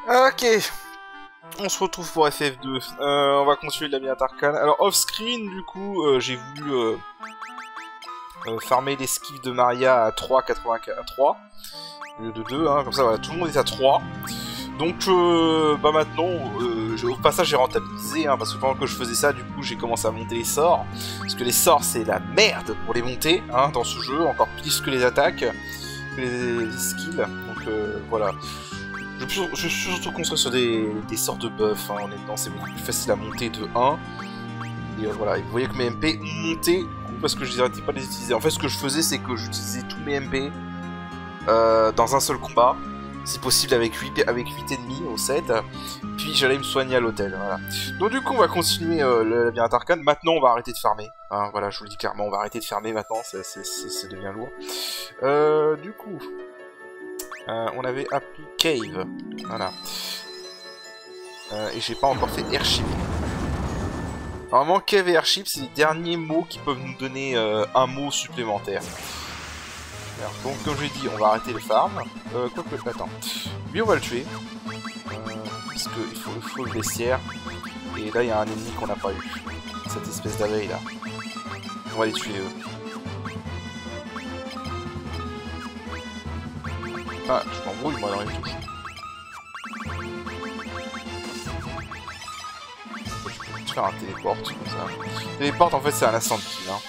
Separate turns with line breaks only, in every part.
Ok, on se retrouve pour FF2. On va continuer de la Labyrinthe Arcane. Alors off-screen, du coup, j'ai voulu farmer l'esquive de Maria à 3,83 au lieu de 2, hein, comme ça voilà, tout le monde est à 3. Donc bah maintenant, au passage j'ai rentabilisé, hein, parce que pendant que je faisais ça, du coup j'ai commencé à monter les sorts. Parce que les sorts c'est la merde pour les monter, hein, dans ce jeu, encore plus que les attaques, que les skills. Donc voilà. Je suis surtout construit sur des sorts de buff, hein, honnêtement c'est beaucoup plus facile à monter de 1. Et voilà, et vous voyez que mes MP ont monté, parce que je n'arrêtais pas de les utiliser. En fait ce que je faisais c'est que j'utilisais tous mes MP dans un seul combat. Si possible avec 8 ennemis au 7, puis j'allais me soigner à l'hôtel, voilà. Donc du coup on va continuer le labyrinthe arcane, maintenant on va arrêter de farmer, hein, voilà je vous le dis clairement, on va arrêter de farmer maintenant, ça devient lourd. Du coup, on avait appris Cave, voilà. Et j'ai pas encore fait Airship. Normalement Cave et Airship c'est les derniers mots qui peuvent nous donner un mot supplémentaire. Alors, donc comme je l'ai dit, on va arrêter le farm. Quoique, attends. Lui on va le tuer. Parce qu'il faut le bestiaire. Et là il y a un ennemi qu'on n'a pas eu. Cette espèce d'abeille là. On va les tuer eux. Ah, je m'embrouille moi dans les touches. Je peux faire un téléporte comme ça. Téléporte en fait c'est un instant kill. Hein.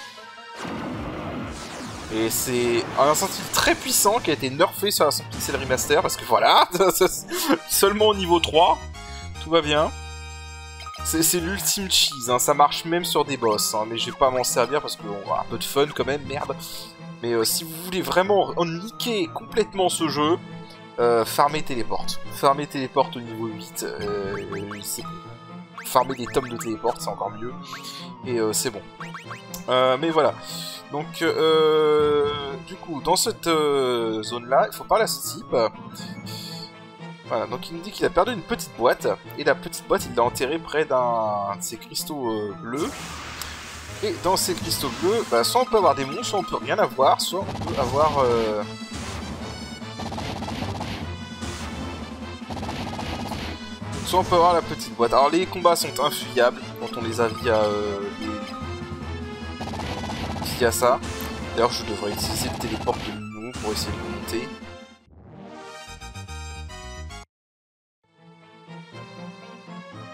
Et c'est un instant très puissant qui a été nerfé sur la Pixel Remaster parce que voilà, seulement au niveau 3, tout va bien. C'est l'ultime cheese, hein. Ça marche même sur des boss, hein. Mais je vais pas m'en servir parce qu'on a un peu de fun quand même, merde. Mais si vous voulez vraiment niquer complètement ce jeu, farmez téléporte. Farmez téléporte au niveau 8, farmer des tomes de téléporte, c'est encore mieux. Et c'est bon. Mais voilà. Donc, du coup, dans cette zone-là, il faut parler à ce type. Voilà, donc il nous dit qu'il a perdu une petite boîte. Et la petite boîte, il l'a enterrée près d'un de ces cristaux bleus. Et dans ces cristaux bleus, bah, soit on peut avoir des monstres, soit on peut rien avoir, soit on peut avoir... soit on peut avoir la petite boîte. Alors les combats sont infuyables quand on les a via ça. D'ailleurs je devrais utiliser le téléport de nous pour essayer de monter.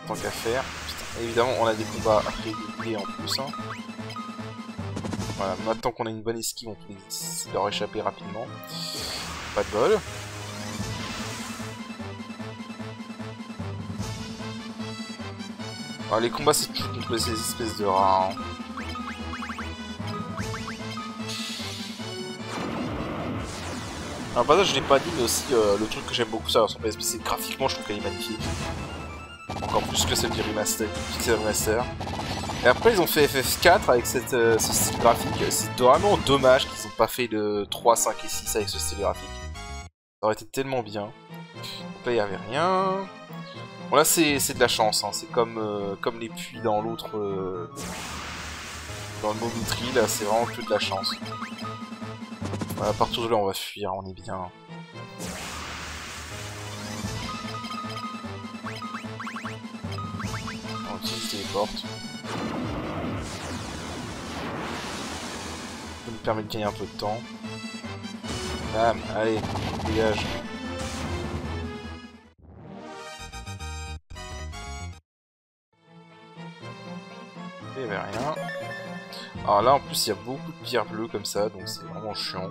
Tant qu'à faire. Putain. Évidemment on a des combats réguliers en plus. Hein. Voilà, maintenant qu'on a une bonne esquive, on peut leur échapper rapidement. Pas de bol. Alors, les combats c'est toujours contre ces espèces de rats. Hein. Alors bah ça je l'ai pas dit mais aussi le truc que j'aime beaucoup sur son PSP c'est graphiquement je trouve qu'elle est magnifique. Encore plus que celle du remaster, Pixel Remaster. Et après ils ont fait FF4 avec ce style graphique. C'est vraiment dommage qu'ils ont pas fait le 3, 5 et 6 avec ce style graphique. Ça aurait été tellement bien. Donc là il y avait rien. Bon là c'est de la chance, hein. C'est comme les puits dans l'autre... dans le Momitri, là c'est vraiment que de la chance. À partir de là, on va fuir, on est bien. On utilise les portes. Ça nous permet de gagner un peu de temps. Bam, allez, dégage. Il n'y avait rien. Alors là, en plus, il y a beaucoup de pierres bleues comme ça, donc c'est vraiment chiant.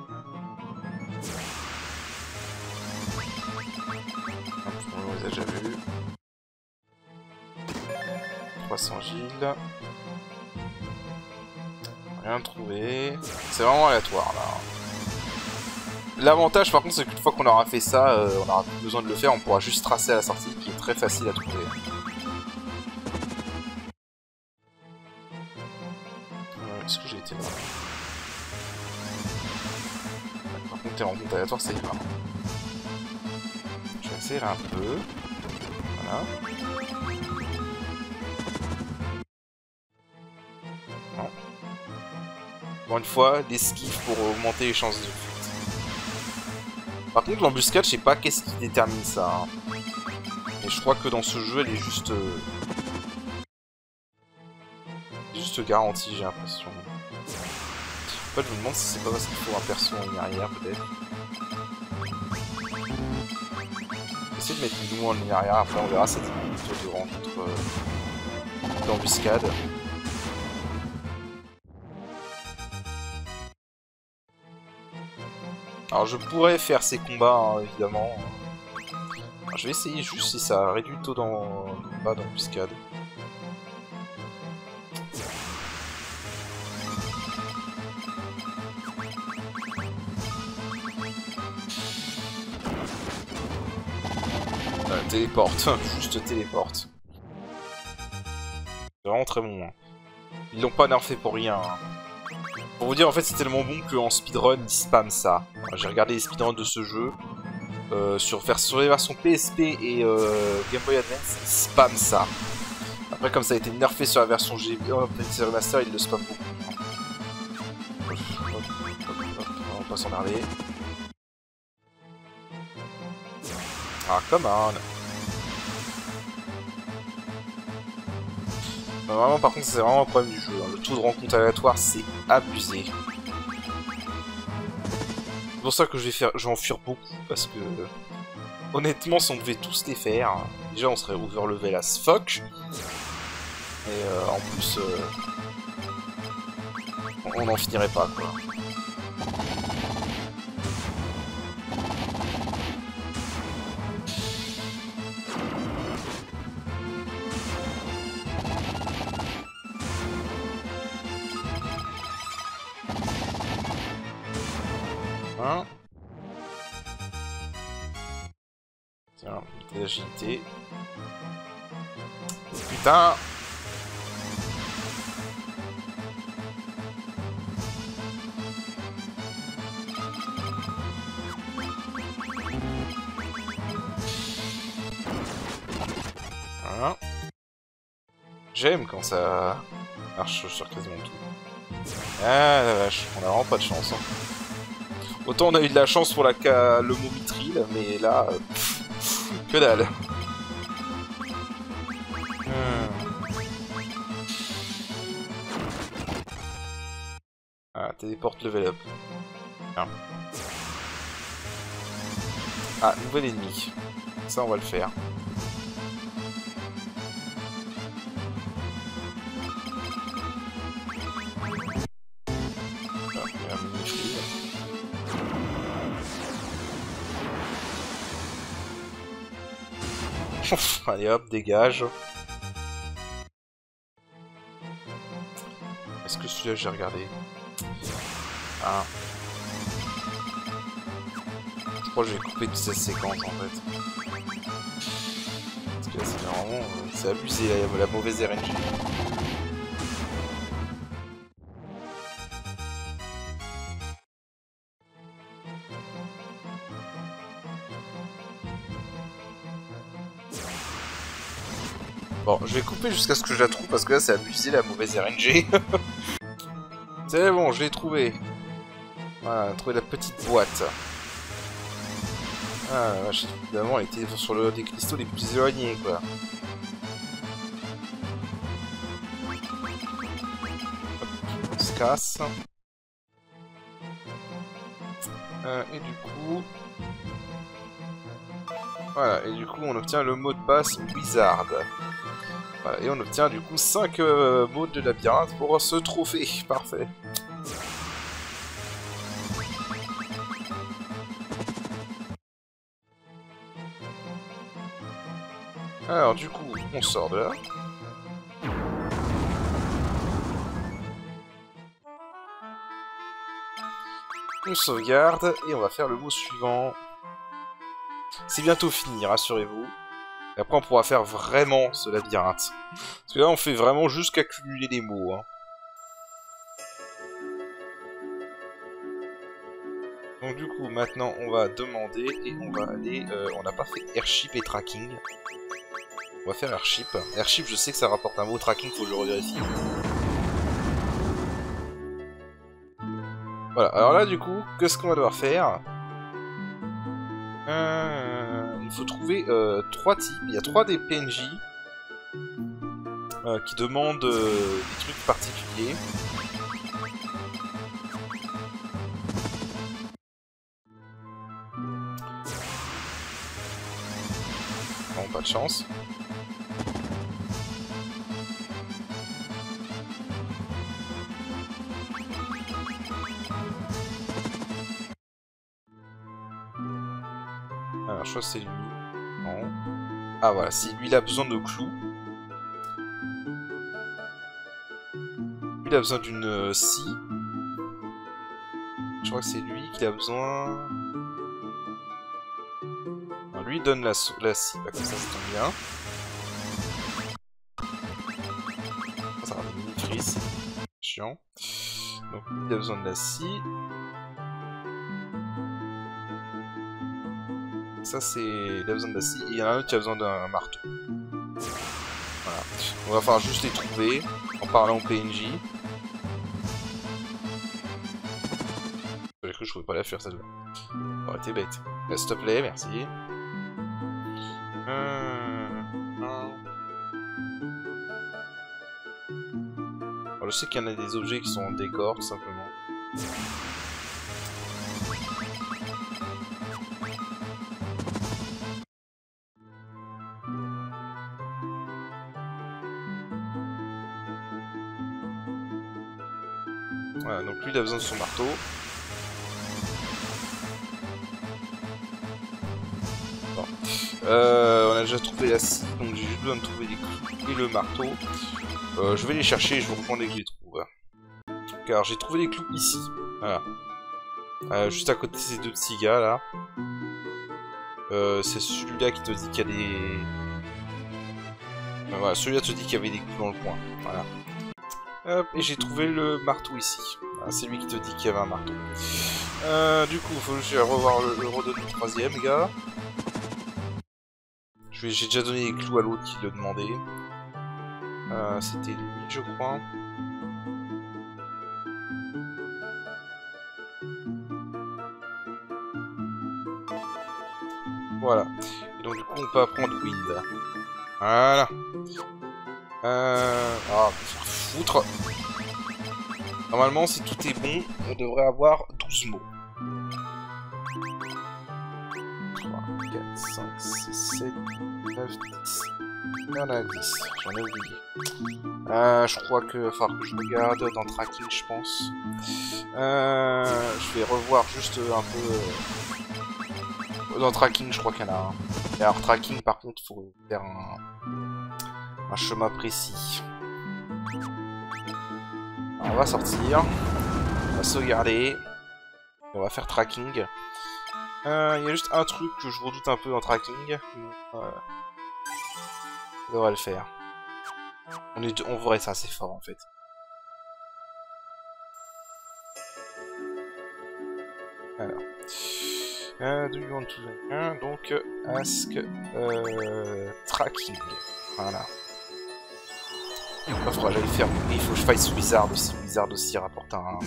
On les a déjà vus. 300 Gilles. Rien trouvé. C'est vraiment aléatoire là. L'avantage par contre c'est qu'une fois qu'on aura fait ça, on n'aura plus besoin de le faire, on pourra juste tracer à la sortie qui est très facile à trouver. Est-ce que j'ai été là? Par contre, les rencontres aléatoires, ça ira. Je vais accélérer un peu. Voilà. Non. Encore une fois, l'esquive pour augmenter les chances de fuite. Par contre, l'embuscade, je sais pas qu'est-ce qui détermine ça. Hein. Et je crois que dans ce jeu, elle est juste... juste garantie, j'ai l'impression. En fait, je me demande si c'est pas parce qu'il faut un perso en arrière, peut-être. Essayer de mettre nous en ligne arrière, après on verra cette minute de rencontre d'embuscade. Alors je pourrais faire ces combats, hein, évidemment. Alors, je vais essayer juste si ça réduit le taux dans le combat d'embuscade. Téléporte, juste téléporte. C'est vraiment très bon. Hein. Ils l'ont pas nerfé pour rien. Hein. Pour vous dire, en fait, c'est tellement bon qu'en speedrun, ils spamment ça. J'ai regardé les speedruns de ce jeu. Sur les versions PSP et Game Boy Advance, ils spamment ça. Après, comme ça a été nerfé sur la version G Master, ils le spamment beaucoup. On va pas s'emmerder. Ah, come on! Vraiment, par contre, c'est vraiment un problème du jeu. Hein. Le taux de rencontre aléatoire, c'est abusé. C'est pour ça que je vais en fuir beaucoup, parce que... Honnêtement, si on devait tous les faire, déjà on serait overlevel as fuck. Et en plus... on n'en finirait pas, quoi. Hein? Tiens, l'agilité. Putain! Voilà. J'aime quand ça marche sur quasiment tout. Ah la vache, on a vraiment pas de chance. Hein. Autant on a eu de la chance pour le Momitril, mais là, que dalle. Ah, téléporte level up. Ah. Ah, nouvel ennemi. Ça, on va le faire. Ah, il y a un mini-free. Allez hop, dégage. Est-ce que celui-là j'ai regardé? Ah. Je crois que je vais couper toute cette séquence en fait. Parce que là c'est vraiment... c'est abusé là, la mauvaise RNG. Bon, je vais couper jusqu'à ce que je la trouve parce que là c'est abusé la mauvaise RNG. C'est bon, je l'ai trouvé. Voilà, trouvé la petite boîte. Ah, vache, évidemment, elle était sur des cristaux les plus éloignés, quoi. Hop, on se casse. Et du coup... Voilà, et du coup on obtient le mot de passe Wizard. Voilà, et on obtient du coup 5 mots de labyrinthe pour ce trophée. Parfait. Alors du coup, on sort de là. On sauvegarde et on va faire le mot suivant. C'est bientôt fini, rassurez-vous. Et après on pourra faire vraiment ce labyrinthe. Parce que là on fait vraiment juste qu'accumuler les mots. Hein. Donc du coup maintenant on va demander et on va aller... on n'a pas fait airship et tracking. On va faire airship. Airship je sais que ça rapporte un mot, tracking faut que je revérifie. Voilà, alors là du coup, qu'est-ce qu'on va devoir faire? Il faut trouver 3 types. Il y a 3 des PNJ qui demandent des trucs particuliers. Bon, pas de chance. Alors, je crois que c'est lui. Non. Ah, voilà, si lui il a besoin de clous. Lui il a besoin d'une scie. Je crois que c'est lui qui a besoin. Non, lui il donne la scie. Bah, comme ça tombe bien. Ça va une frise. Chiant. Donc, il a besoin de la scie. Ça c'est... Il a besoin de la scie. Et il y en a un autre qui a besoin d'un marteau. Voilà. On va falloir juste les trouver en parlant au PNJ. J'ai cru que je pouvais pas la faire celle-là. Ça aurait été bête. S'il te plaît, merci. Alors, je sais qu'il y en a des objets qui sont en décor, tout simplement. Voilà, donc lui il a besoin de son marteau. Bon. On a déjà trouvé la scie, donc j'ai juste besoin de trouver les clous et le marteau. Je vais les chercher et je vous reprends dès que je les trouve. Car j'ai trouvé les clous ici. Voilà. Juste à côté de ces deux petits gars là. C'est celui-là qui te dit qu'il y a des... voilà, celui-là te dit qu'il y avait des clous dans le coin. Voilà. Hop, et j'ai trouvé le marteau ici. Voilà, c'est lui qui te dit qu'il y avait un marteau. Du coup, faut que je redonne le troisième gars. J'ai déjà donné les clous à l'autre qui le demandait. C'était lui, je crois. Voilà. Et donc du coup, on peut apprendre Wind. Voilà. Ah, foutre. Normalement, si tout est bon, on devrait avoir 12 mots. 3, 4, 5, 6, 7, 9, 10. Il y en a 10. J'en ai oublié. Je crois que va falloir que je regarde dans Tracking, je pense. Je vais revoir juste un peu... Dans Tracking, je crois qu'il y en a un. Et alors, Tracking, par contre, il faut faire un chemin précis. Alors, on va sortir. On va sauvegarder. On va faire Tracking. Il y a juste un truc que je redoute un peu dans Tracking. On devrait le faire. On verrait ça assez fort en fait. Alors. Do you want to... donc, ask tracking. Voilà. Il faudra que j'aille faire. Il faut que je fasse Wizard aussi. Wizard aussi rapporte un.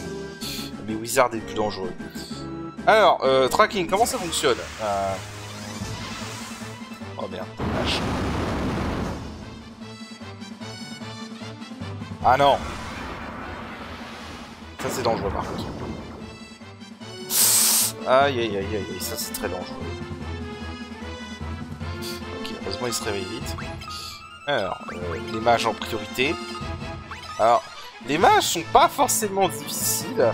Mais Wizard est plus dangereux. Alors, tracking, comment ça fonctionne? Oh merde, vache. Ah non! Ça c'est dangereux par contre. Aïe aïe aïe aïe, ça c'est très dangereux. Ok, heureusement il se réveille vite. Alors, les mages en priorité. Alors, les mages sont pas forcément difficiles.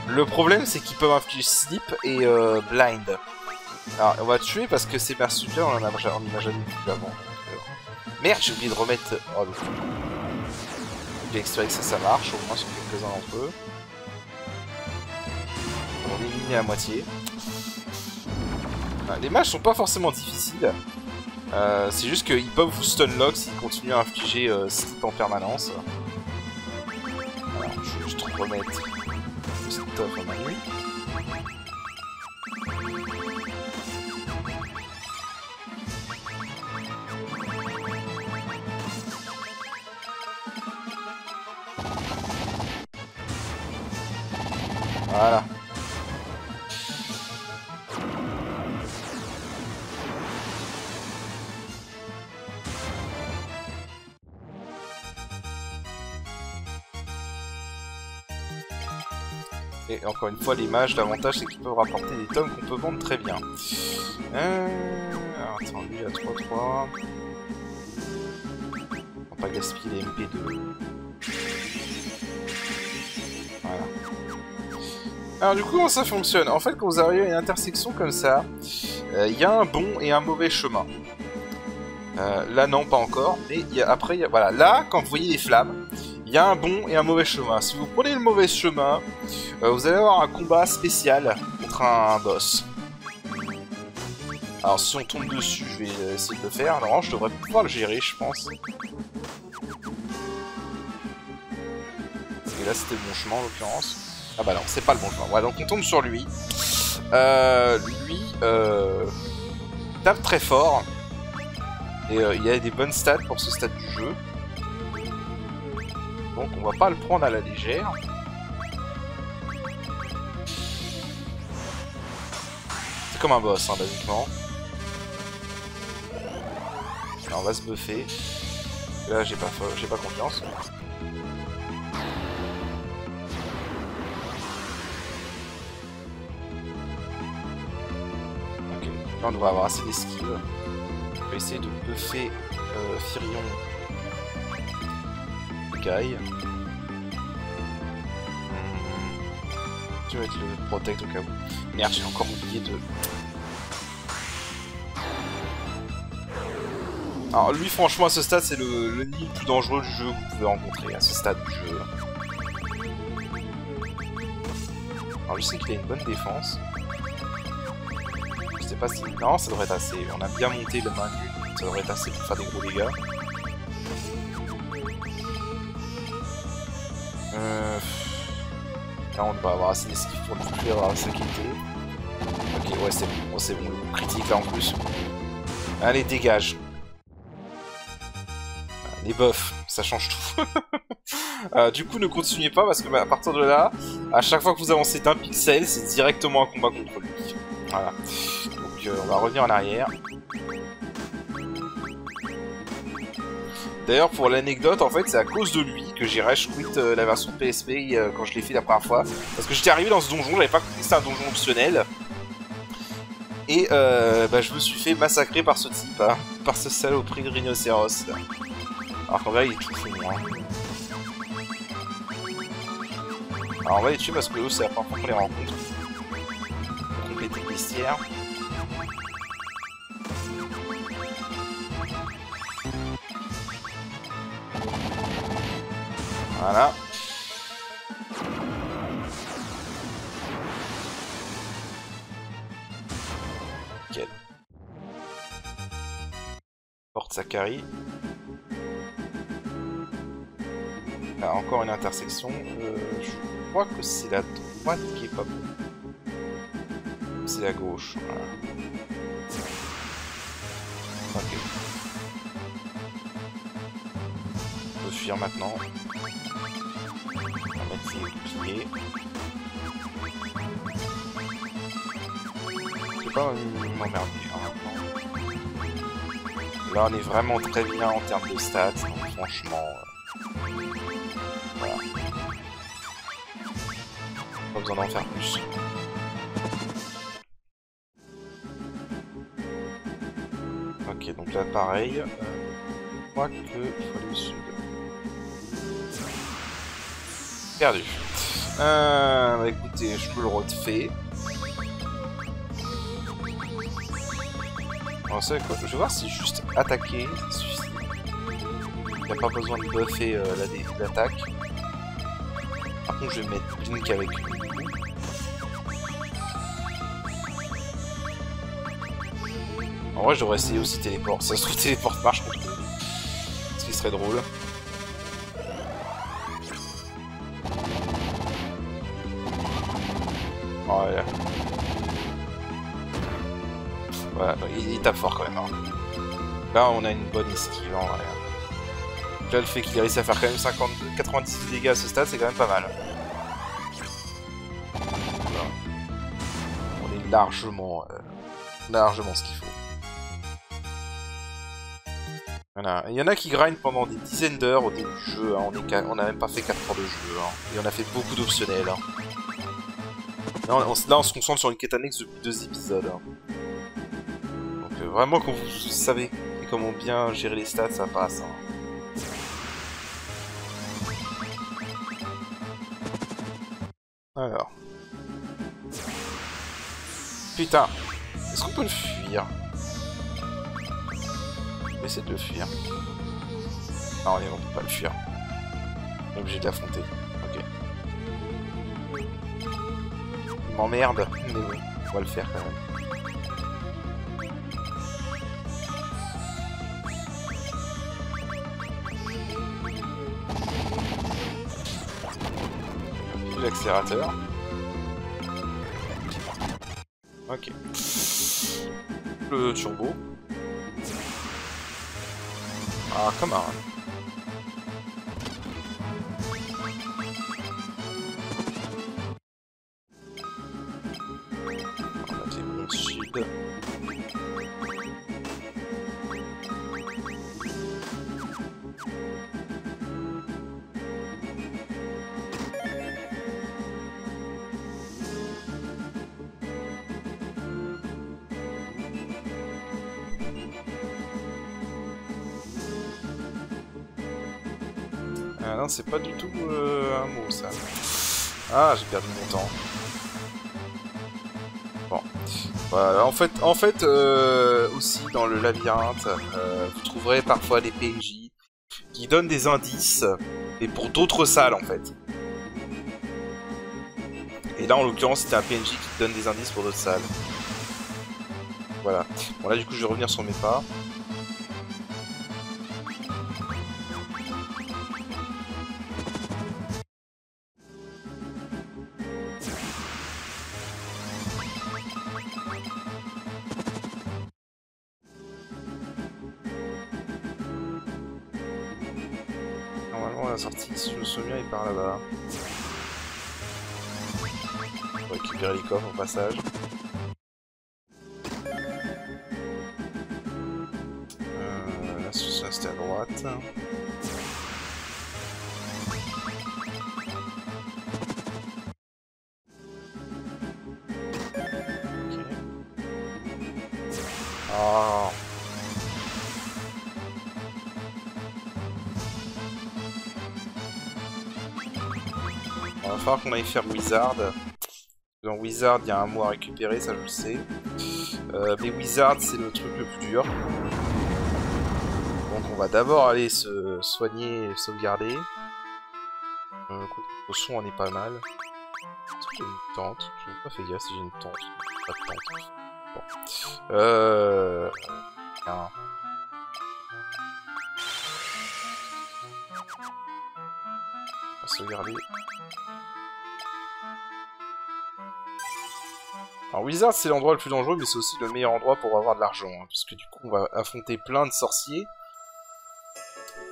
Le problème c'est qu'ils peuvent infliger Sleep et Blind. Alors, on va tuer parce que ces marsupials on en a jamais vu avant. Merde, j'ai oublié de remettre... Oh, le fou. J'ai expliqué que ça marche, au moins sur quelques-uns d'entre eux. On est éliminé à moitié. Les mages sont pas forcément difficiles. C'est juste qu'ils peuvent vous stunlock s'ils continuent à infliger Sleep en permanence. Alors, je vais juste remettre le stuff en manu. Voilà. Et encore une fois, les mages, l'avantage c'est qu'ils peuvent rapporter des tomes qu'on peut vendre très bien. Alors, attends, lui il a 3-3. On va pas gaspiller les MP2. Voilà. Alors du coup, comment ça fonctionne? En fait, quand vous arrivez à une intersection comme ça, il y a un bon et un mauvais chemin. Là non, pas encore, mais après, voilà, là, quand vous voyez les flammes, il y a un bon et un mauvais chemin. Si vous prenez le mauvais chemin, vous allez avoir un combat spécial contre un boss. Alors si on tombe dessus, je vais essayer de le faire. Alors je devrais pouvoir le gérer, je pense. Et là c'était le bon chemin en l'occurrence. Ah bah non, c'est pas le bon chemin. Ouais, donc on tombe sur lui. Lui tape très fort. Et il a des bonnes stats pour ce stade du jeu. Donc on va pas le prendre à la légère. C'est comme un boss, hein, basiquement. Alors, on va se buffer. Là j'ai pas confiance. Ok, là on devrait avoir assez d'esquive. On va essayer de buffer Firion Guy. Tu vas être le protect au cas où. Merde, j'ai encore oublié de... Alors lui franchement à ce stade c'est le nid le plus dangereux du jeu que vous pouvez rencontrer à ce stade du jeu. Alors je sais qu'il a une bonne défense. Je sais pas si... Non, ça devrait être assez. On a bien monté le main nul. Ça devrait être assez pour faire des gros dégâts. Là, on devrait avoir assez d'esquive pour le couper, avoir s'inquiéter. Ok, ouais, c'est bon. Oh, c'est bon, le coup critique là en plus. Allez, dégage. Les buffs, ça change tout. Du coup, ne continuez pas parce que à partir de là, à chaque fois que vous avancez d'un pixel, c'est directement un combat contre lui. Voilà. Donc, on va revenir en arrière. D'ailleurs, pour l'anecdote, en fait, c'est à cause de lui que j'ai rage quit la version PSP quand je l'ai fait la première fois. Parce que j'étais arrivé dans ce donjon, j'avais pas compris que c'était un donjon optionnel. Et bah, je me suis fait massacrer par ce type, hein, par ce saloperie de rhinocéros. Là. Alors qu'en vrai, il est tout fou. Hein. Alors on va les tuer parce que eux, c'est la première fois qu'on les rencontre. On va compléter le bestiaire. Voilà. Nickel. Porte Sakari. Là, encore une intersection. Je crois que c'est la droite qui est pas bonne. C'est la gauche. Voilà. Ok. On peut fuir maintenant. On va mettre les boucliers. Je vais pas m'emmerder hein, maintenant. Là on est vraiment très bien en termes de stats, donc franchement... voilà. Pas besoin d'en faire plus. Ok, donc là pareil. Je crois qu'il faut aller au sud. Perdu. Bah écoutez, je peux le refais. Alors, ça, quoi, je vais voir si juste attaquer suffit. Il n'y a pas besoin de buffer l'attaque. Par contre, je vais mettre Blink avec lui. En vrai, je devrais essayer aussi téléport. Ça se trouve, téléport marche contre lui. Ce qui serait drôle. Ouais. Voilà, il tape fort quand même. Hein. Là, on a une bonne esquive en vrai. Là, le fait qu'il réussi à faire quand même 90 dégâts à ce stade, c'est quand même pas mal. Voilà. On est largement ce qu'il faut. Voilà. Il y en a qui grindent pendant des dizaines d'heures au début du jeu. Hein. On a même pas fait 4 heures de jeu. Hein. Et on a fait beaucoup d'optionnels. Hein. Là, on se concentre sur une quête annexe depuis 2 épisodes. Hein. Donc vraiment, quand vous savez comment bien gérer les stats, ça passe. Hein. Alors. Putain. Est-ce qu'on peut le fuir? On va essayer de le fuir. Non, on peut pas le fuir. On est obligé de l'affronter. Ok. Il m'emmerde, mais bon, on va le faire quand même. L'accélérateur. Ok. Le turbo. Ah, come on. On a des bons shields. Ah non, c'est pas du tout un mot, ça. Ah, j'ai perdu mon temps. Bon. Voilà, en fait aussi, dans le labyrinthe, vous trouverez parfois des PNJ qui donnent des indices, mais pour d'autres salles, en fait. Et là, en l'occurrence, c'était un PNJ qui donne des indices pour d'autres salles. Voilà. Bon, là, du coup, je vais revenir sur mes pas. Normalement, la sortie, si je me souviens, est par là-bas. On va récupérer les coffres au passage. La solution, c'était à droite. Ok. Oh. Il va falloir qu'on aille faire Wizard. Dans Wizard, il y a un mot à récupérer, ça je le sais. Mais Wizard, c'est le truc le plus dur. Donc on va d'abord aller se soigner et sauvegarder. Au son, on est pas mal. Est-ce que j'ai une tente? Je n'ai pas fait gaffe si j'ai une tente. Pas de tente. Bon. Bien. On va sauvegarder. Alors Wizard c'est l'endroit le plus dangereux mais c'est aussi le meilleur endroit pour avoir de l'argent hein, parce que du coup on va affronter plein de sorciers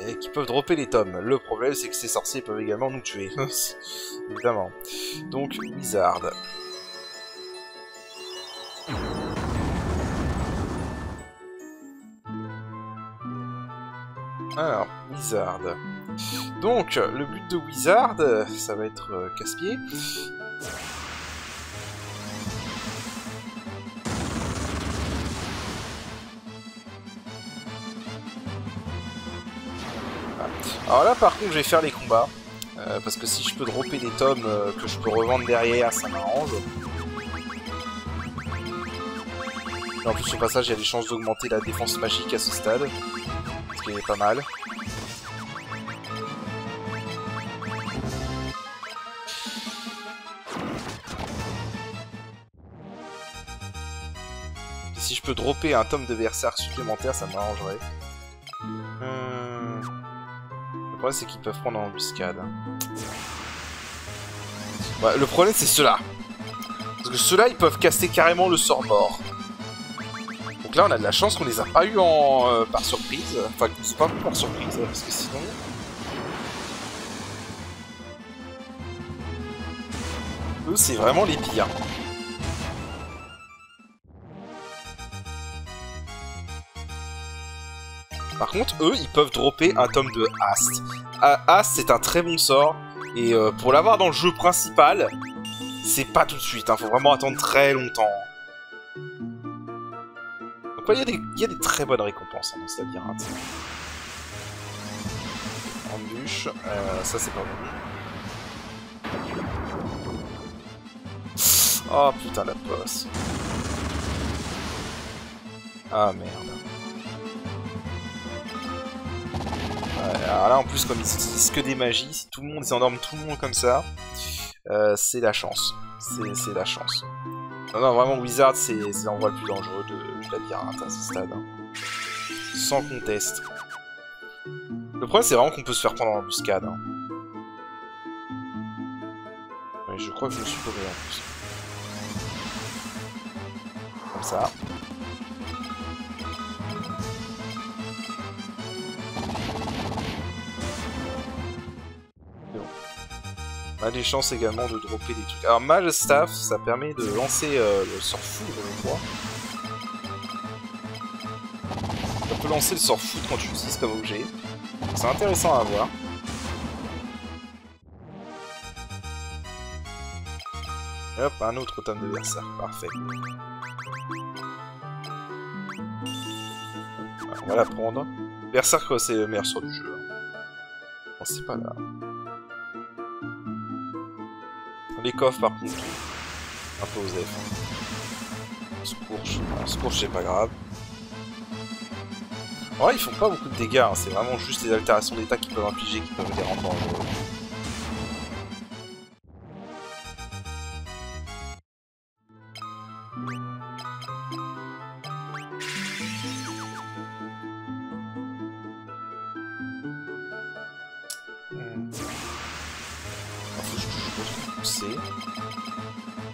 et qui peuvent dropper les tomes. Le problème c'est que ces sorciers peuvent également nous tuer, évidemment. Donc Wizard. Alors Wizard. Donc le but de Wizard, ça va être casse-pied. Alors là par contre je vais faire les combats, parce que si je peux dropper des tomes que je peux revendre derrière, ça m'arrange. En plus au passage il y a des chances d'augmenter la défense magique à ce stade, ce qui est pas mal. Et si je peux dropper un tome de berserk supplémentaire, ça m'arrangerait. Le problème c'est qu'ils peuvent prendre en embuscade. Ouais, le problème c'est ceux-là. Parce que ceux-là ils peuvent caster carrément le sort mort. Donc là on a de la chance qu'on les a pas eu en par surprise. Enfin qu'ils ne sont pas par surprise parce que sinon... Eux c'est vraiment les pires. Par contre, eux, ils peuvent dropper un tome de Hast. Hast, c'est un très bon sort. Et pour l'avoir dans le jeu principal, c'est pas tout de suite, hein, faut vraiment attendre très longtemps. Donc ouais, il y a des très bonnes récompenses dans ce labyrinthe. Embûche, ça c'est pas bon. Oh putain la posse. Ah merde. Ouais, alors là en plus comme ils utilisent que des magies, si tout le monde s'endorme tout le monde comme ça, c'est la chance. C'est la chance. Non vraiment Wizard c'est l'endroit le plus dangereux de labyrinthe à ce stade. Hein. Sans conteste. Le problème c'est vraiment qu'on peut se faire prendre en embuscade. Hein. Ouais, je crois que je me suis paumé en plus. Comme ça. On a des chances également de dropper des trucs. Alors Mage Staff, ça permet de lancer le sort foudre, je crois. Ça peut lancer le sort foudre quand tu l'utilises comme objet. C'est intéressant à voir. Hop, un autre tome de berserk, parfait. On va la prendre. Berserk, c'est le meilleur sort du jeu. Bon, c'est pas là. Les coffres, par contre, un peu aux F. Scourge, c'est pas grave. En vrai, ils font pas beaucoup de dégâts, hein. C'est vraiment juste les altérations d'état qu'ils peuvent infliger qui peuvent les rendre dangereux.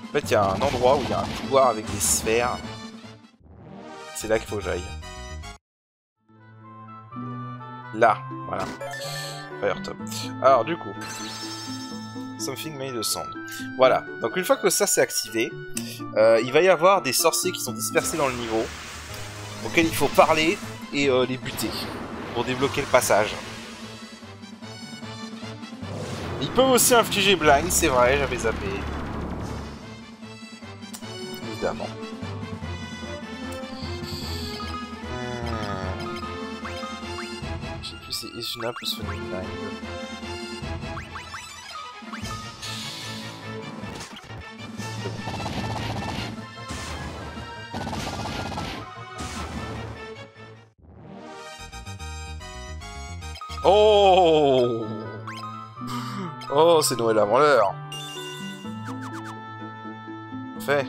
En fait, il y a un endroit où il y a un couloir avec des sphères. C'est là qu'il faut que j'aille. Là, voilà. Fire top. Alors, du coup... Something made of sand. Voilà. Donc, une fois que ça c'est activé, il va y avoir des sorciers qui sont dispersés dans le niveau, auxquels il faut parler et les buter, pour débloquer le passage. Ils peuvent aussi infliger blind, c'est vrai, j'avais zappé. Évidemment. Je sais plus si c'est Isuna plus Funny Blind. Oh! Oh, c'est Noël avant l'heure. Fait.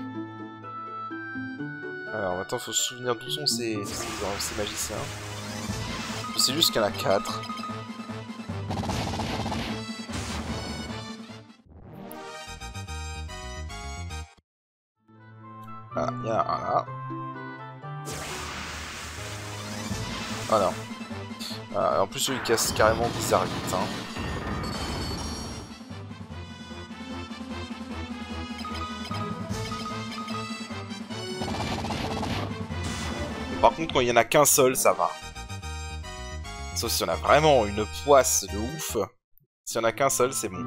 Alors maintenant, faut se souvenir d'où sont ces magiciens. C'est juste qu'il y en a 4. Ah, il y en a un là. Ah non. Ah, en plus, il casse carrément bizarre vite. Hein. Par contre, quand il y en a qu'un seul, ça va. Sauf si on a vraiment une poisse de ouf. Si on a qu'un seul, c'est bon.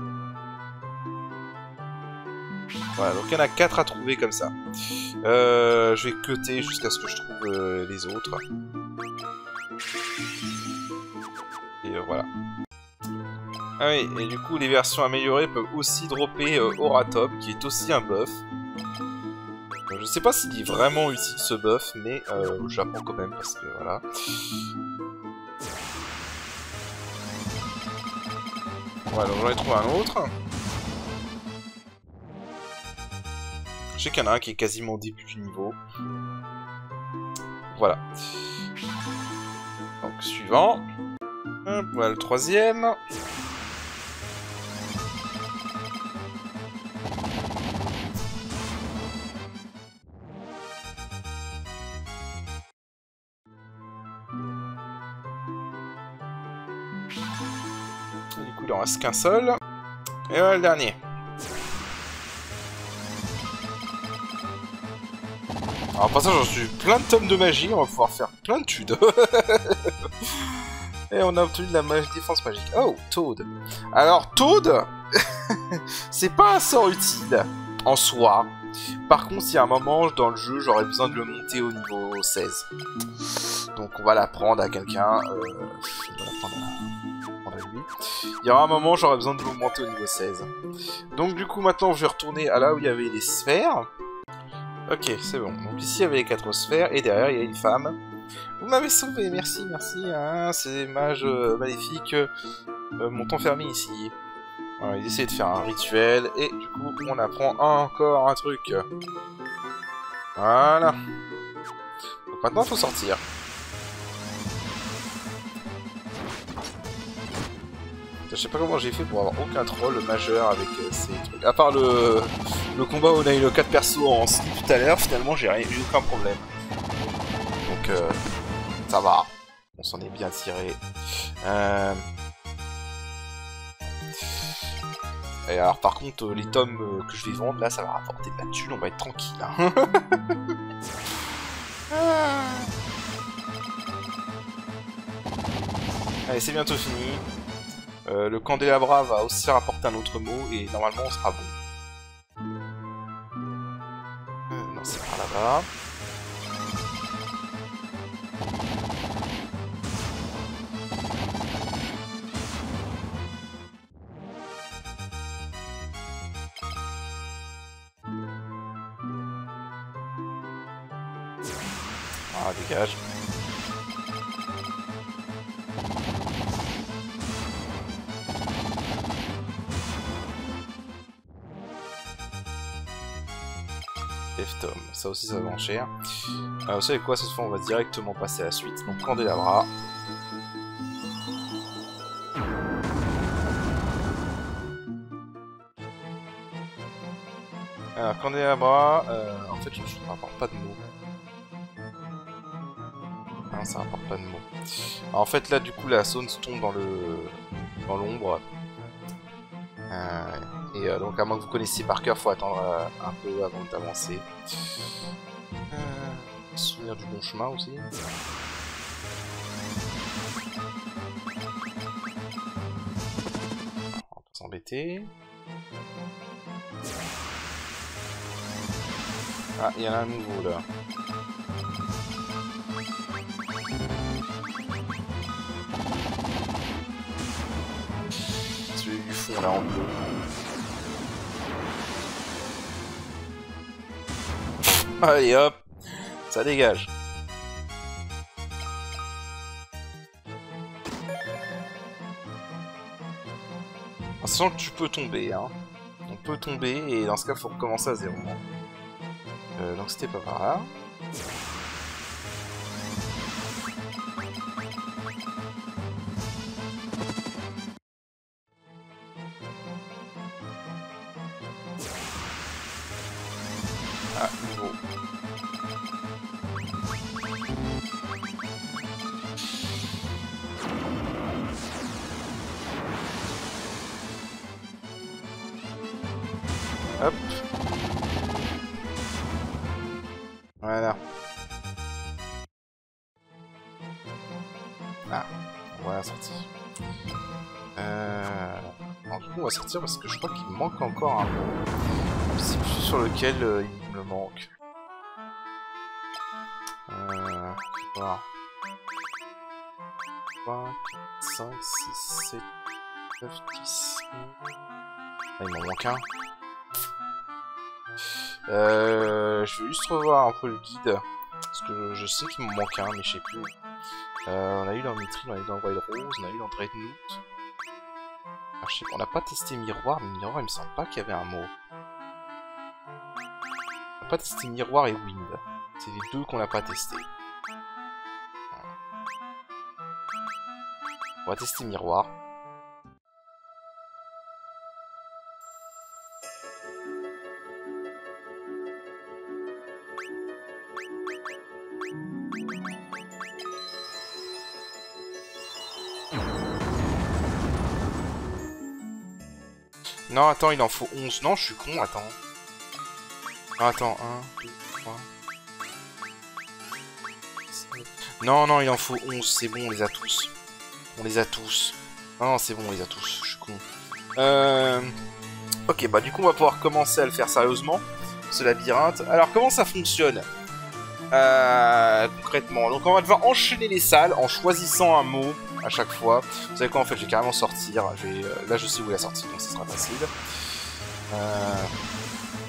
Voilà, donc il y en a 4 à trouver comme ça. Je vais cutter jusqu'à ce que je trouve les autres. Et voilà. Ah oui, et du coup, les versions améliorées peuvent aussi dropper Aura-Top, qui est aussi un buff. Je sais pas s'il est vraiment utile ce buff, mais j'apprends quand même parce que voilà. Voilà, donc j'en ai trouvé un autre. Je sais qu'il y en a un qui est quasiment au début du niveau. Voilà. Donc suivant. Hop, voilà le troisième. Du coup, il en reste qu'un seul. Et voilà le dernier. Alors, pour ça, j'en suis plein de tomes de magie. On va pouvoir faire plein de tudes. Et on a obtenu de la défense magique. Oh, Toad. Alors, Toad, c'est pas un sort utile. en soi. Par contre, il y a un moment dans le jeu, j'aurais besoin de le monter au niveau 16. Donc on va l'apprendre à quelqu'un. On va l'apprendre à lui. Il y aura un moment, j'aurais besoin de le monter au niveau 16. Donc du coup, maintenant, je vais retourner à là où il y avait les sphères. Ok, c'est bon. Donc ici, il y avait les 4 sphères, et derrière, il y a une femme. Vous m'avez sauvé, merci, merci. Hein, ces mages maléfiques m'ont enfermé ici. Voilà, il essaie de faire un rituel, et du coup, on apprend encore un truc. Voilà. Donc maintenant, il faut sortir. Je sais pas comment j'ai fait pour avoir aucun troll majeur avec ces trucs. À part le combat où on a eu le 4 persos en slip tout à l'heure, finalement, j'ai eu aucun problème. Donc, ça va. On s'en est bien tiré. Et alors par contre les tomes que je vais vendre là ça va rapporter de la thune, on va être tranquille hein. Allez c'est bientôt fini. Le candélabra va aussi rapporter un autre mot et normalement on sera bon. Non c'est par là-bas. Ah, dégage. F-Tom, ça aussi ça vend cher. Vous savez quoi, cette fois on va directement passer à la suite. Donc candélabra. Alors candélabra, en fait je ne rapporte pas de mots. Non, ça rapporte pas de mots. Alors, en fait là du coup la zone se tombe dans l'ombre. Donc à moins que vous connaissiez par cœur, faut attendre un peu avant d'avancer. Souvenir du bon chemin aussi. On va pas s'embêter. Ah, il y en a un nouveau là. Celui du fond là en bleu. Allez hop, ça dégage. En sachant que tu peux tomber, hein. On peut tomber et dans ce cas, faut recommencer à 0. Donc c'était pas par là. Ah, nouveau. Hop. Voilà. Ah, voilà sorti. Alors, du coup, on va sortir parce que je crois qu'il me manque encore un mot. Je sais plus sur lequel il me manque. Je vais voir. 3, 4, 5, 6, 7, 9, 10. Ah, il m'en manque un. Je vais juste revoir un peu le guide. Parce que je sais qu'il me manque un, mais je sais plus. On a eu dans Mithril, on a eu dans Wild Rose, on a eu dans Dreadnought. Ah, je sais pas, on n'a pas testé Miroir, mais Miroir, il me semble pas qu'il y avait un mot. On n'a pas testé Miroir et Wind. C'est les deux qu'on n'a pas testé. On va tester Miroir. Non, attends, il en faut 11. Non, je suis con, attends. Non, attends, 1, 2, 3... Non, non, il en faut 11, c'est bon, on les a tous. On les a tous. Non, c'est bon, on les a tous, je suis con. Ok, bah du coup on va pouvoir commencer à le faire sérieusement, ce labyrinthe. Alors comment ça fonctionne concrètement? Donc on va devoir enchaîner les salles en choisissant un mot à chaque fois. Vous savez quoi, en fait je vais carrément sortir. Là je sais où est la sortie, donc ce sera facile.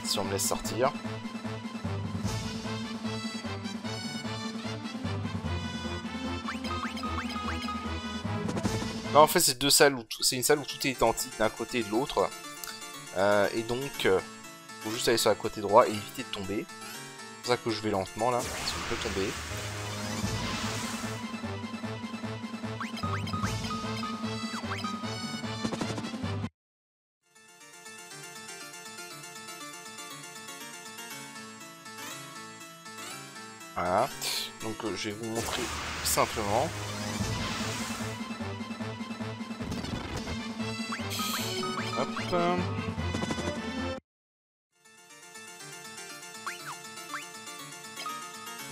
Si on me laisse sortir. Non, en fait c'est deux salles où c'est une salle où tout est identique d'un côté et de l'autre. Et donc faut juste aller sur la côté droit et éviter de tomber. C'est pour ça que je vais lentement là, parce qu'on peut tomber. Voilà, donc je vais vous montrer simplement. Hop.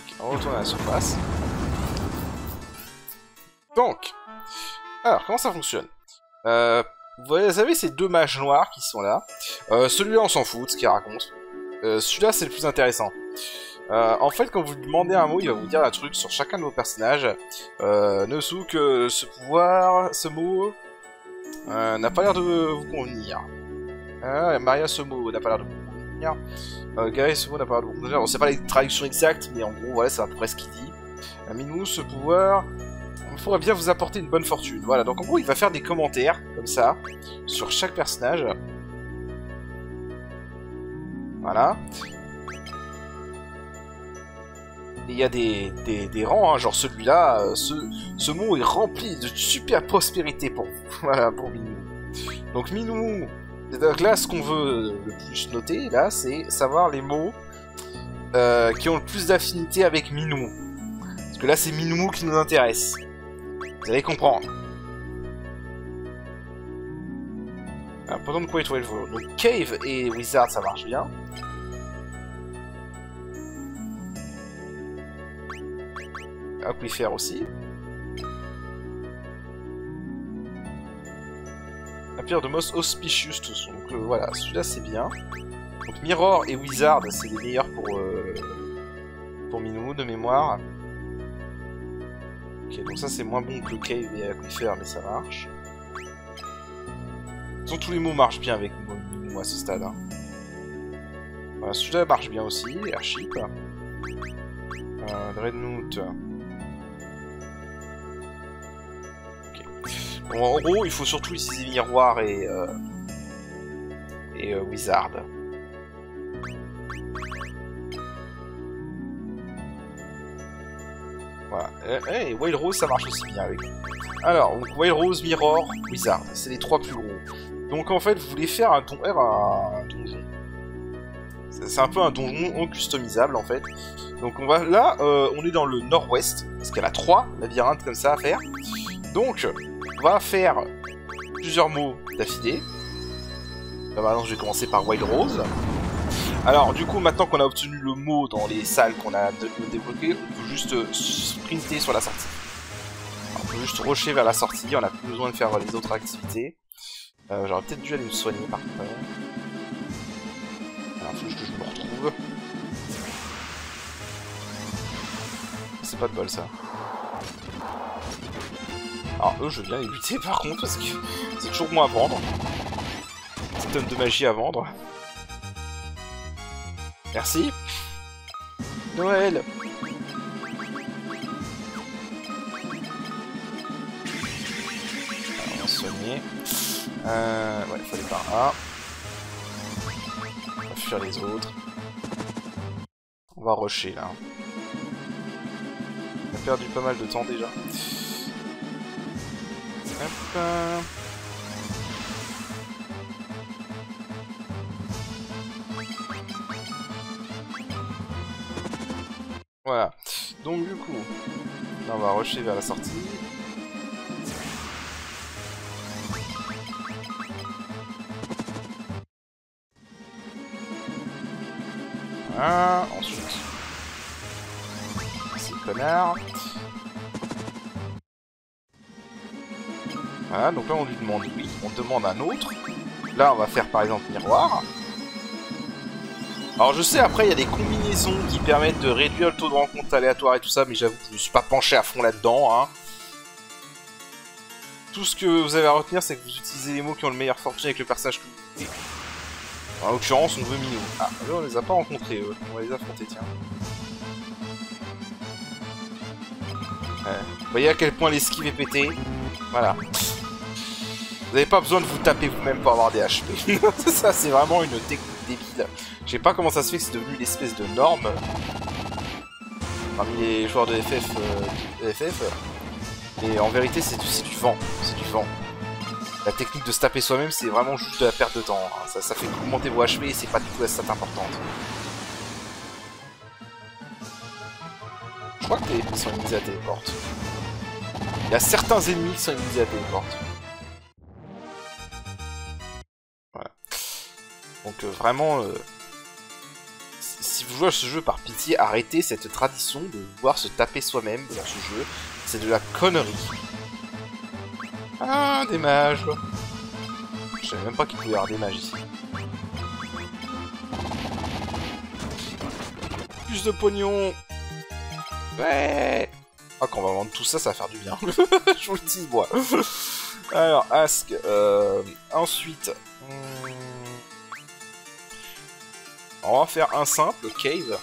Ok, on retourne à la surface. Donc, alors comment ça fonctionne? Vous avez ces deux mages noirs qui sont là. Celui-là on s'en fout de ce qu'il raconte. Celui-là c'est le plus intéressant. En fait, quand vous lui demandez un mot, il va vous dire un truc sur chacun de vos personnages. Nozouk, ce pouvoir, ce mot, n'a pas l'air de vous convenir. Maria, ce mot n'a pas l'air de vous convenir. Gaël, ce mot n'a pas l'air de vous convenir. On sait pas les traductions exactes, mais en gros, voilà, c'est à peu près ce qu'il dit. Minou, ce pouvoir pourrait bien vous apporter une bonne fortune. Voilà, donc en gros, il va faire des commentaires, comme ça, sur chaque personnage. Voilà. Il y a des rangs, hein, genre celui-là, ce mot est rempli de super prospérité pour vous. Voilà, pour Minou. Donc Minou, donc là ce qu'on veut le plus noter, là, c'est savoir les mots qui ont le plus d'affinité avec Minou. Parce que là c'est Minou qui nous intéresse. Vous allez comprendre. Alors, pendant quoi étoile vont. Donc Cave et Wizard ça marche bien. Aquifer aussi. La pierre de Most Auspicious, tous. Donc voilà, celui-là c'est bien. Donc Mirror et Wizard, c'est les meilleurs pour Minou de mémoire. Ok, donc ça c'est moins bon que le Cave et Aquifer, mais ça marche. Tous les mots marchent bien avec Minou à ce stade. Hein. Voilà, celui-là marche bien aussi, Airship. Dreadnought. Bon, en gros, il faut surtout utiliser Miroir et Wizard. Voilà. Et Wild Rose, ça marche aussi bien avec lui. Alors, donc, Wild Rose, Mirror, Wizard, c'est les trois plus gros. Donc en fait, vous voulez faire un donjon. C'est un peu un donjon customisable en fait. Donc on va là, on est dans le nord-ouest, parce qu'elle a 3 labyrinthes comme ça à faire. Donc, on va faire plusieurs mots d'affilée. Là, maintenant, je vais commencer par Wild Rose. Alors, du coup, maintenant qu'on a obtenu le mot dans les salles qu'on a débloquées, on peut juste sprinter sur la sortie. Alors, on peut juste rusher vers la sortie, on n'a plus besoin de faire les autres activités. J'aurais peut-être dû aller me soigner par contre. Alors, faut juste que je me retrouve. C'est pas de bol ça. Alors eux je viens les buter par contre parce que c'est toujours bon à vendre. Petite tonne de magie à vendre. Merci. Noël. Alors, on va se soigner. Ouais, il faut aller par là. On va fuir les autres. On va rusher là. On a perdu pas mal de temps déjà. Hop. Voilà. Donc du coup, là on va rusher vers la sortie. Voilà. Ensuite, ces connards. Voilà, donc là on lui demande oui, on demande un autre. là, on va faire par exemple miroir. Alors je sais, après, il y a des combinaisons qui permettent de réduire le taux de rencontre aléatoire et tout ça, mais j'avoue que je me suis pas penché à fond là-dedans. Hein. Tout ce que vous avez à retenir, c'est que vous utilisez les mots qui ont le meilleur fortune avec le personnage que vous voulez. En l'occurrence, on veut Minou. Ah, là, on les a pas rencontrés, eux. On va les affronter, tiens. Ouais. Vous voyez à quel point l'esquive est pétée. Voilà. Vous n'avez pas besoin de vous taper vous-même pour avoir des HP. Ça, c'est vraiment une technique débile. Je sais pas comment ça se fait que c'est devenu l'espèce de norme parmi les joueurs de FF. Mais en vérité, c'est du vent. C'est du vent. La technique de se taper soi-même, c'est vraiment juste de la perte de temps. Hein. Ça fait augmenter vos HP et c'est pas du tout la stat importante. Je crois que tes ennemis sont immunisés à téléporte. Il y a certains ennemis qui sont immunisés à téléporte. Voilà. Donc vraiment, si vous jouez à ce jeu par pitié, arrêtez cette tradition de vouloir se taper soi-même dans ce jeu. C'est de la connerie. Ah, des mages. Je savais même pas qu'il pouvait y avoir des mages ici. Plus de pognon. Ouais. Ah, quand on va vendre tout ça, ça va faire du bien. Je vous le dis, moi. Alors, Ask. Ensuite... on va faire un simple, Cave.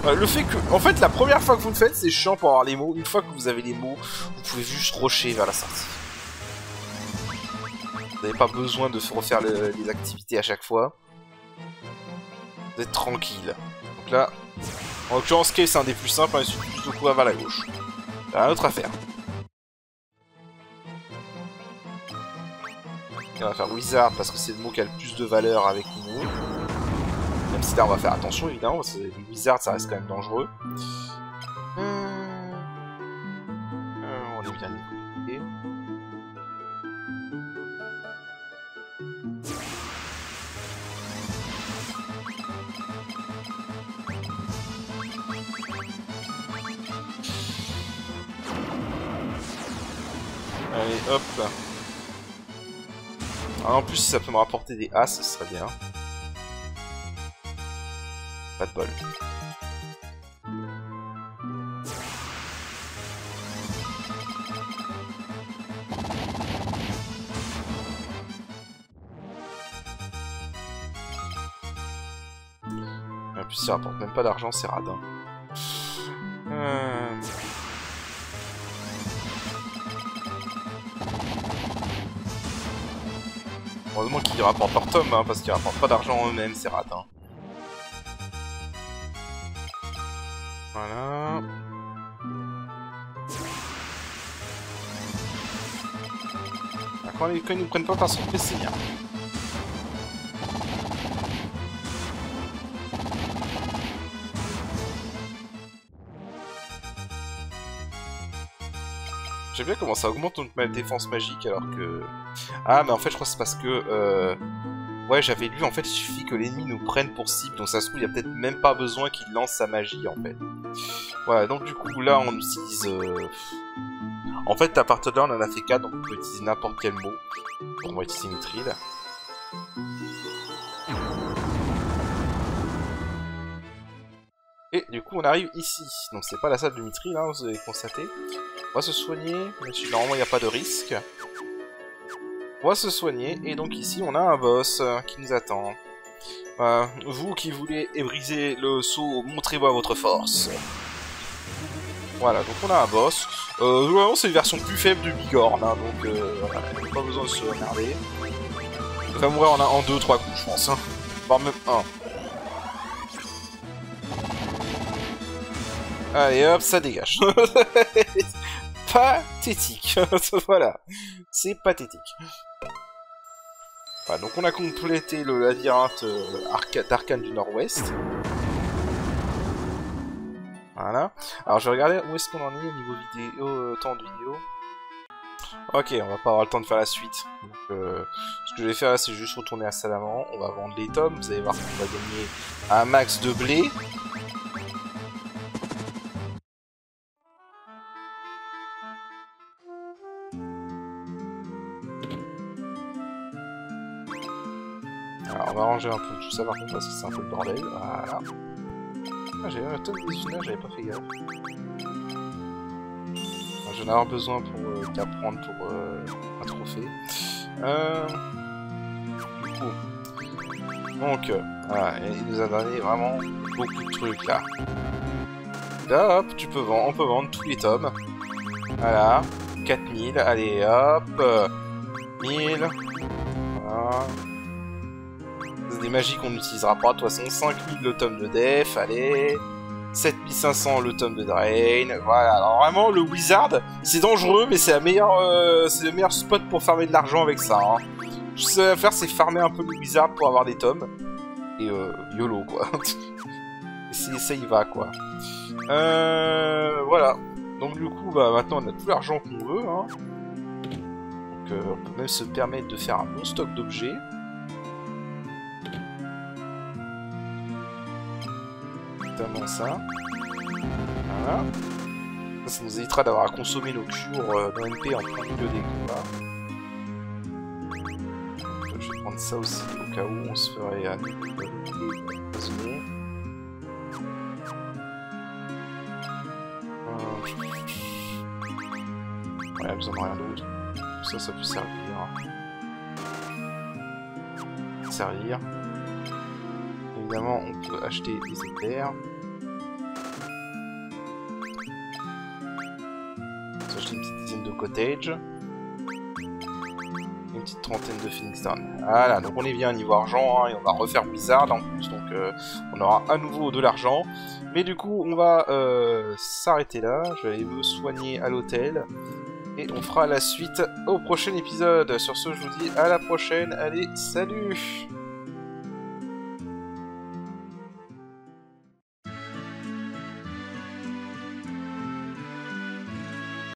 Le fait que... En fait, la première fois que vous le faites, c'est chiant pour avoir les mots. Une fois que vous avez les mots, vous pouvez juste rusher vers la sortie. Vous n'avez pas besoin de refaire les activités à chaque fois. Vous êtes tranquille. Donc là, en l'occurrence, Cave, c'est un des plus simples. Il suffit juste de courir vers la gauche. C'est une autre affaire. Et on va faire Wizard parce que c'est le mot qui a le plus de valeur avec nous. Même si là on va faire attention évidemment, parce que les Wizards ça reste quand même dangereux. On est bien équipé. Allez hop. Alors, en plus si ça peut me rapporter des As, ce serait bien. Pas de bol. En plus, ça rapporte même pas d'argent, c'est radin. Heureusement qu'ils rapportent leur tome, hein, parce qu'ils rapportent pas d'argent eux-mêmes, c'est radin. Voilà. Quand ils nous prennent pas par surprise, c'est bien. J'aime bien comment ça augmente ma défense magique alors que... Ah, mais en fait, je crois que c'est parce que... Ouais, j'avais lu, en fait, il suffit que l'ennemi nous prenne pour cible, donc ça se trouve, il n'y a peut-être même pas besoin qu'il lance sa magie, en fait. Voilà, donc du coup, là, on utilise... En fait, à partir de là, on en a fait 4, donc on peut utiliser n'importe quel mot. On va utiliser Mithril. Et du coup, on arrive ici. Donc, c'est pas la salle du Mithril, hein, vous avez constaté. On va se soigner, même si normalement, il n'y a pas de risque. On va se soigner, et donc ici, on a un boss qui nous attend. Vous qui voulez briser le seau, montrez-moi votre force. Voilà, donc on a un boss. Vraiment, c'est une version plus faible du Bigorn, hein, donc voilà, pas besoin de se regarder. Il va mourir en 2-3 coups, je pense. Hein. Voire même 1. Allez hop, ça dégage. Pathétique. Voilà, c'est pathétique. Voilà, donc on a complété le labyrinthe d'Arcane du Nord-Ouest. Voilà. Alors je vais regarder où est-ce qu'on en est au niveau vidéo, temps de vidéo. Ok, on va pas avoir le temps de faire la suite. Donc, ce que je vais faire là, c'est juste retourner à Salamand. On va vendre les tomes. Vous allez voir qu'on va gagner un max de blé. Alors, on va ranger un peu tout ça par contre parce que c'est un peu le bordel. Voilà. Ah, j'ai un tonne d'usinage, j'avais pas fait gaffe. J'en ai avoir besoin pour d'apprendre pour un trophée. Du coup. Donc, voilà, il nous a donné vraiment beaucoup de trucs là. Là, hop, on peut vendre tous les tomes. Voilà. 4000, allez hop. 1000. Voilà. C'est des magies qu'on n'utilisera pas, de toute façon. 5000 le tome de Def, allez. 7500 le tome de Drain. Voilà, alors vraiment, le Wizard, c'est dangereux, mais c'est le meilleur spot pour farmer de l'argent avec ça. Hein. Tout ce qu'il va faire, c'est farmer un peu le Wizard pour avoir des tomes. Et YOLO, quoi. Et ça y va, quoi. Voilà. Donc du coup, bah, maintenant, on a tout l'argent qu'on veut. Hein. Donc on peut même se permettre de faire un bon stock d'objets. Notamment ça. Voilà. Ça nous évitera d'avoir à consommer nos cures dans MP en plein milieu des combats. Donc, je vais prendre ça aussi au cas où on se ferait empoisonner. Ouais, besoin de rien d'autre. Ça peut servir. Évidemment, on peut acheter des éclairs. On peut acheter une petite dizaine de cottage. Une petite trentaine de Phoenix Down. Voilà, donc on est bien niveau argent, hein, et on va refaire Wizard en plus, donc on aura à nouveau de l'argent. Mais du coup, on va s'arrêter là. Je vais aller me soigner à l'hôtel. Et on fera la suite au prochain épisode. Sur ce, je vous dis à la prochaine. Allez, salut!